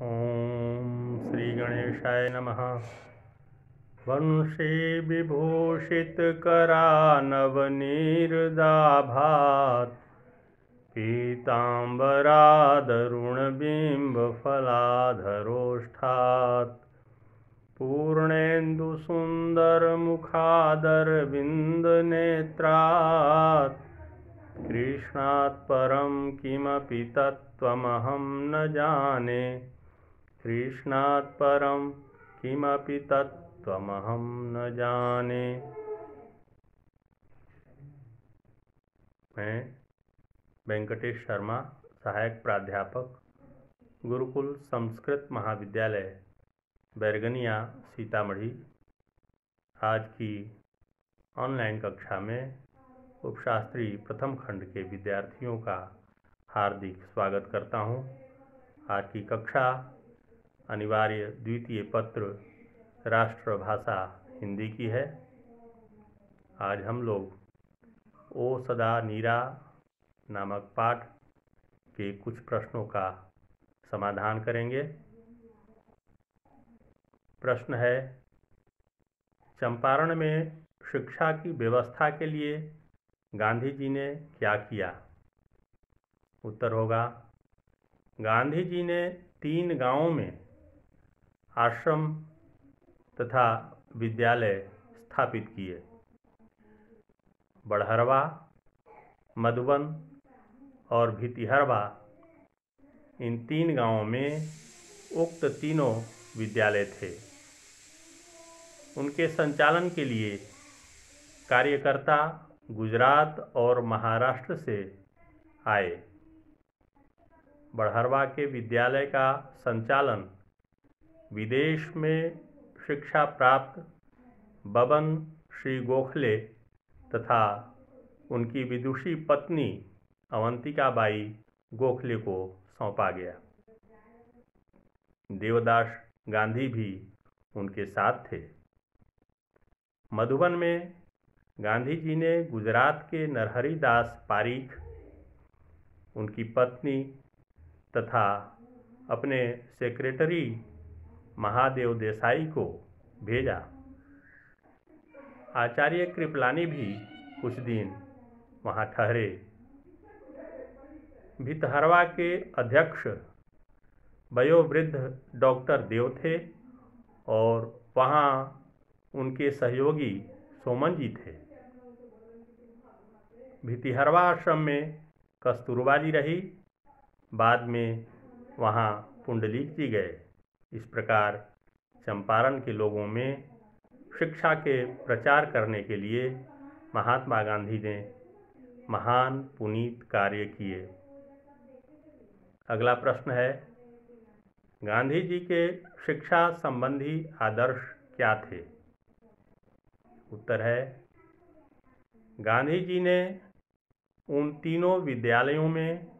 ओम श्री गणेशाय नमः। वंशे विभूषित करानवनीरदाभात् पीताम्बरादरुणबिम्बफलाधरोष्ठात् पूर्णेन्दुसुन्दरमुखादरविन्दनेत्रात् कृष्णात् परं किमपि तत्त्वमहं न जाने। कृष्णात् परं किमपि तत्त्वमहं न जाने। मैं वेंकटेश शर्मा, सहायक प्राध्यापक, गुरुकुल संस्कृत महाविद्यालय बैरगनिया सीतामढ़ी, आज की ऑनलाइन कक्षा में उपशास्त्री प्रथम खंड के विद्यार्थियों का हार्दिक स्वागत करता हूं। आज की कक्षा अनिवार्य द्वितीय पत्र राष्ट्रभाषा हिंदी की है। आज हम लोग ओ सदा नीरा नामक पाठ के कुछ प्रश्नों का समाधान करेंगे। प्रश्न है, चंपारण में शिक्षा की व्यवस्था के लिए गांधी जी ने क्या किया? उत्तर होगा, गांधी जी ने 3 गांवों में आश्रम तथा विद्यालय स्थापित किए। बड़हरवा, मधुबन और भितिहरवा, इन 3 गांवों में उक्त तीनों विद्यालय थे। उनके संचालन के लिए कार्यकर्ता गुजरात और महाराष्ट्र से आए। बड़हरवा के विद्यालय का संचालन विदेश में शिक्षा प्राप्त बबन श्री गोखले तथा उनकी विदुषी पत्नी अवंतिकाबाई गोखले को सौंपा गया। देवदास गांधी भी उनके साथ थे। मधुबन में गांधी जी ने गुजरात के नरहरि दास पारीख, उनकी पत्नी तथा अपने सेक्रेटरी महादेव देसाई को भेजा। आचार्य कृपलानी भी कुछ दिन वहां ठहरे। भितहरवा के अध्यक्ष वयोवृद्ध डॉक्टर देव थे और वहां उनके सहयोगी सोमन जी थे। भितिहरवा आश्रम में कस्तूरबा जी रही। बाद में वहां पुंडलीक जी गए। इस प्रकार चंपारण के लोगों में शिक्षा के प्रचार करने के लिए महात्मा गांधी ने महान पुनीत कार्य किए। अगला प्रश्न है, गांधी जी के शिक्षा संबंधी आदर्श क्या थे? उत्तर है, गांधी जी ने उन तीनों विद्यालयों में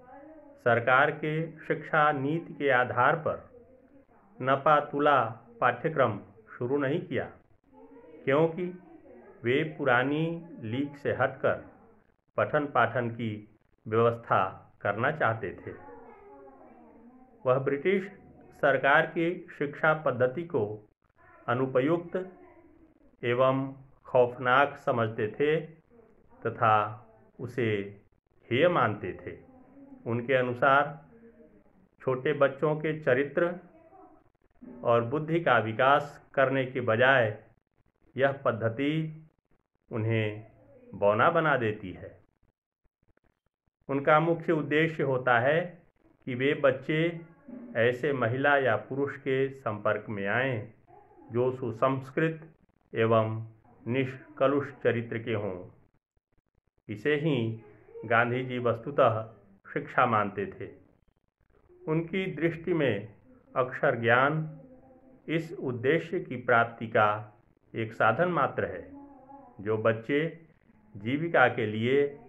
सरकार के शिक्षा नीति के आधार पर नपा-तुला पाठ्यक्रम शुरू नहीं किया, क्योंकि वे पुरानी लीक से हटकर पठन पाठन की व्यवस्था करना चाहते थे। वह ब्रिटिश सरकार की शिक्षा पद्धति को अनुपयुक्त एवं खौफनाक समझते थे तथा उसे हेय मानते थे। उनके अनुसार छोटे बच्चों के चरित्र और बुद्धि का विकास करने के बजाय यह पद्धति उन्हें बौना बना देती है। उनका मुख्य उद्देश्य होता है कि वे बच्चे ऐसे महिला या पुरुष के संपर्क में आएं जो सुसंस्कृत एवं निष्कलुष चरित्र के हों। इसे ही गांधी जी वस्तुतः शिक्षा मानते थे। उनकी दृष्टि में अक्षर ज्ञान इस उद्देश्य की प्राप्ति का एक साधन मात्र है। जो बच्चे जीविका के लिए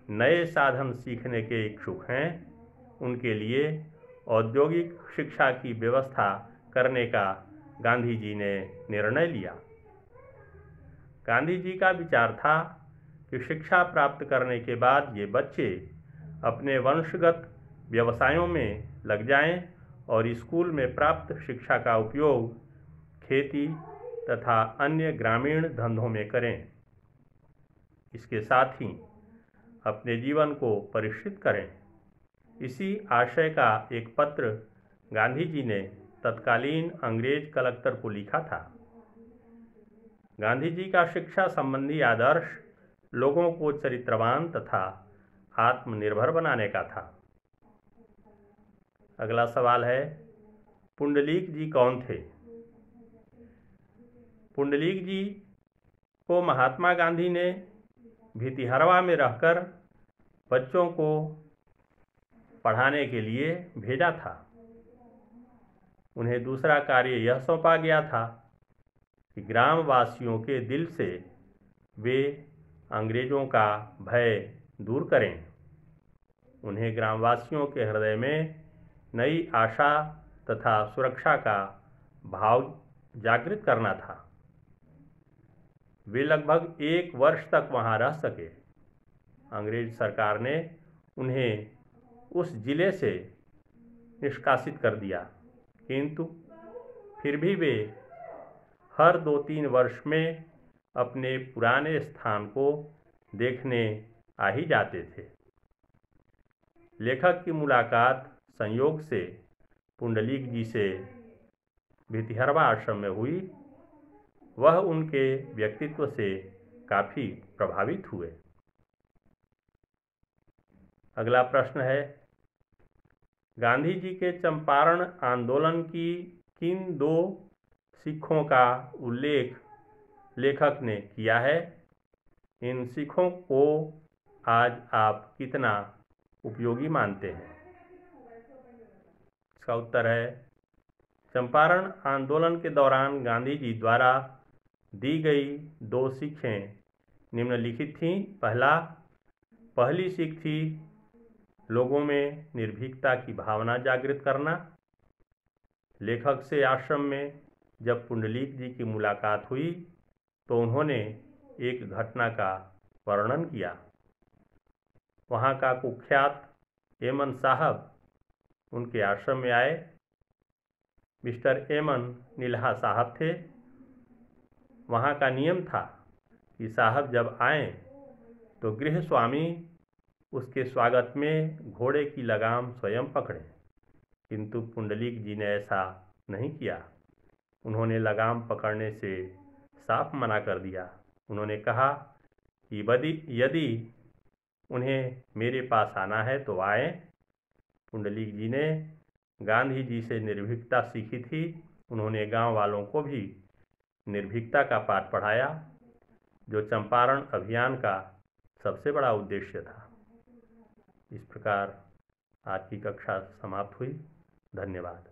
नए साधन सीखने के इच्छुक हैं, उनके लिए औद्योगिक शिक्षा की व्यवस्था करने का गांधी जी ने निर्णय लिया। गांधी जी का विचार था कि शिक्षा प्राप्त करने के बाद ये बच्चे अपने वंशगत व्यवसायों में लग जाएं और स्कूल में प्राप्त शिक्षा का उपयोग खेती तथा अन्य ग्रामीण धंधों में करें। इसके साथ ही अपने जीवन को परिष्कृत करें। इसी आशय का एक पत्र गांधी जी ने तत्कालीन अंग्रेज कलेक्टर को लिखा था। गांधी जी का शिक्षा संबंधी आदर्श लोगों को चरित्रवान तथा आत्मनिर्भर बनाने का था। अगला सवाल है, पुंडलीक जी कौन थे? पुंडलीक जी को महात्मा गांधी ने भितिहरवा में रहकर बच्चों को पढ़ाने के लिए भेजा था। उन्हें दूसरा कार्य यह सौंपा गया था कि ग्रामवासियों के दिल से वे अंग्रेजों का भय दूर करें। उन्हें ग्रामवासियों के हृदय में नई आशा तथा सुरक्षा का भाव जागृत करना था। वे लगभग 1 वर्ष तक वहां रह सके। अंग्रेज सरकार ने उन्हें उस जिले से निष्कासित कर दिया, किंतु फिर भी वे हर 2-3 वर्ष में अपने पुराने स्थान को देखने आ ही जाते थे। लेखक की मुलाकात संयोग से पुंडलीक जी से भितिहरवा आश्रम में हुई। वह उनके व्यक्तित्व से काफ़ी प्रभावित हुए। अगला प्रश्न है, गांधी जी के चंपारण आंदोलन की किन 2 सिखों का उल्लेख लेखक ने किया है? इन सिखों को आज आप कितना उपयोगी मानते हैं? इसका उत्तर है, चंपारण आंदोलन के दौरान गांधी जी द्वारा दी गई 2 सीखें निम्नलिखित थीं। पहली सीख थी लोगों में निर्भीकता की भावना जागृत करना। लेखक से आश्रम में जब पुंडलीक जी की मुलाकात हुई तो उन्होंने एक घटना का वर्णन किया। वहाँ का कुख्यात एमन साहब उनके आश्रम में आए। मिस्टर एमन नील्हा साहब थे। वहाँ का नियम था कि साहब जब आएं तो गृह स्वामी उसके स्वागत में घोड़े की लगाम स्वयं पकड़े, किंतु पुंडलीक जी ने ऐसा नहीं किया। उन्होंने लगाम पकड़ने से साफ मना कर दिया। उन्होंने कहा कि यदि उन्हें मेरे पास आना है तो आए। पुंडलीक जी ने गांधी जी से निर्भीकता सीखी थी। उन्होंने गांव वालों को भी निर्भीकता का पाठ पढ़ाया, जो चंपारण अभियान का सबसे बड़ा उद्देश्य था। इस प्रकार आज की कक्षा समाप्त हुई। धन्यवाद।